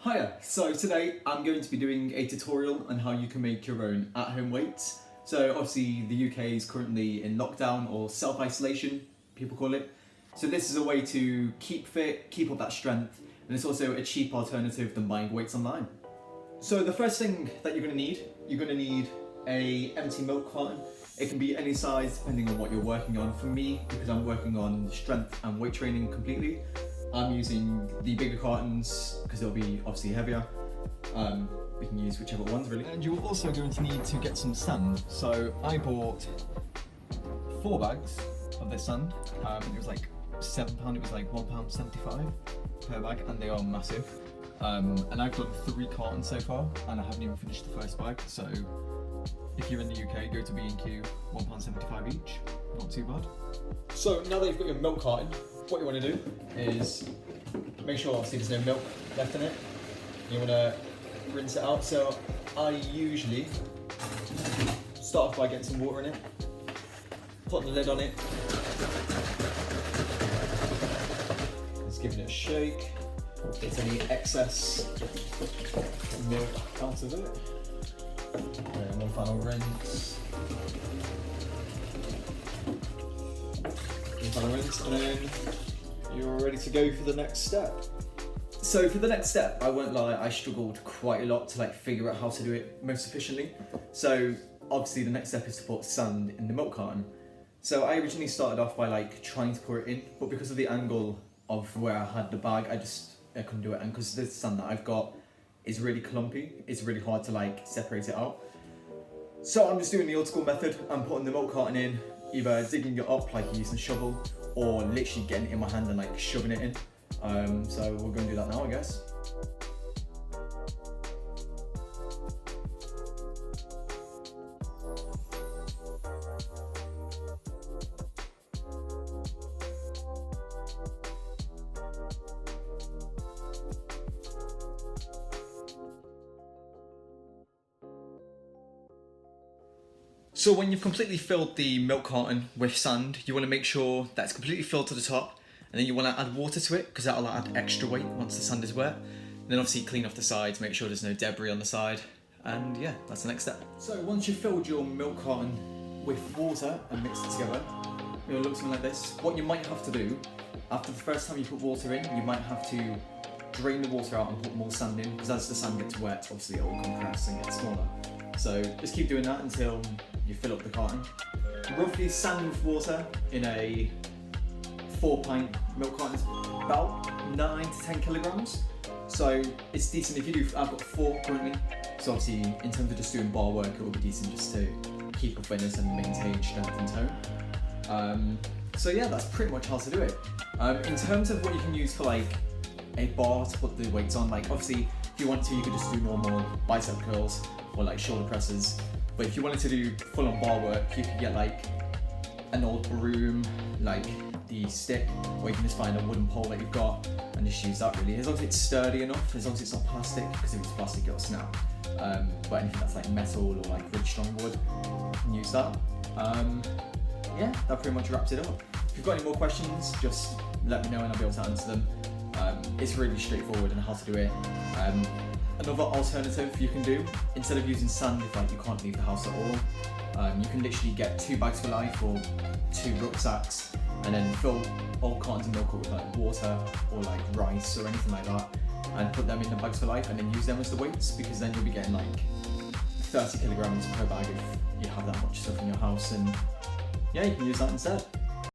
Hiya, so today I'm going to be doing a tutorial on how you can make your own at-home weights. So obviously the UK is currently in lockdown or self-isolation, people call it. So this is a way to keep fit, keep up that strength, and it's also a cheap alternative than buying weights online. So the first thing that you're going to need a empty milk carton. It can be any size depending on what you're working on. For me, because I'm working on strength and weight training completely, I'm using the bigger cartons because they'll be obviously heavier. We can use whichever ones really. And you're also going to need to get some sand. So I bought 4 bags of this sand. It was like £7, it was like £1.75 per bag, and they are massive. And I've done 3 cartons so far, and I haven't even finished the first bag. So if you're in the UK, go to B&Q, £1.75 each, not too bad. So now that you've got your milk carton, what you want to do is make sure obviously there's no milk left in it. You want to rinse it out. So I usually start off by getting some water in it, putting the lid on it, just giving it a shake, get any excess milk out of it. And one final rinse. And then you're ready to go for the next step. So for the next step, I won't lie, I struggled quite a lot to figure out how to do it most efficiently. So obviously the next step is to put sand in the milk carton. So I originally started off by trying to pour it in, but because of the angle of where I had the bag, I couldn't do it. And because the sand that I've got is really clumpy, it's really hard to separate it out. So I'm just doing the old school method. I'm putting the milk carton in, either digging it up using a shovel, or literally getting it in my hand and shoving it in. So we're going to do that now, I guess. So when you've completely filled the milk carton with sand, you want to make sure that it's completely filled to the top, and then you want to add water to it because that'll add extra weight once the sand is wet. And then obviously clean off the sides, make sure there's no debris on the side, and yeah, that's the next step. So once you've filled your milk carton with water and mixed it together, it'll look something like this. What you might have to do, after the first time you put water in, you might have to drain the water out and put more sand in, because as the sand gets wet, obviously it will compress and get smaller. So just keep doing that until you fill up the carton. Roughly sand with water in a 4-pint milk carton is about 9 to 10 kilograms. So it's decent if you do. I've got 4 currently. So obviously in terms of just doing bar work, it will be decent just to keep up fitness and maintain strength and tone. So yeah, that's pretty much how to do it. In terms of what you can use for a bar to put the weights on, obviously if you want to, you could just do normal bicep curls or shoulder presses. But if you wanted to do full-on bar work, you could get an old broom, the stick, or you can just find a wooden pole that you've got and just use that really. As long as it's sturdy enough, as long as it's not plastic, because if it's plastic it'll snap. But anything that's metal or really strong wood, you can use that. Yeah, that pretty much wraps it up. If you've got any more questions, just let me know and I'll be able to answer them. It's really straightforward on how to do it. Another alternative you can do, instead of using sand if you can't leave the house at all, you can literally get 2 bags for life or 2 rucksacks, and then fill all cartons of milk up with water or rice or anything like that, and put them in the bags for life, and then use them as the weights, because then you'll be getting 30 kilograms per bag if you have that much stuff in your house, and yeah, you can use that instead.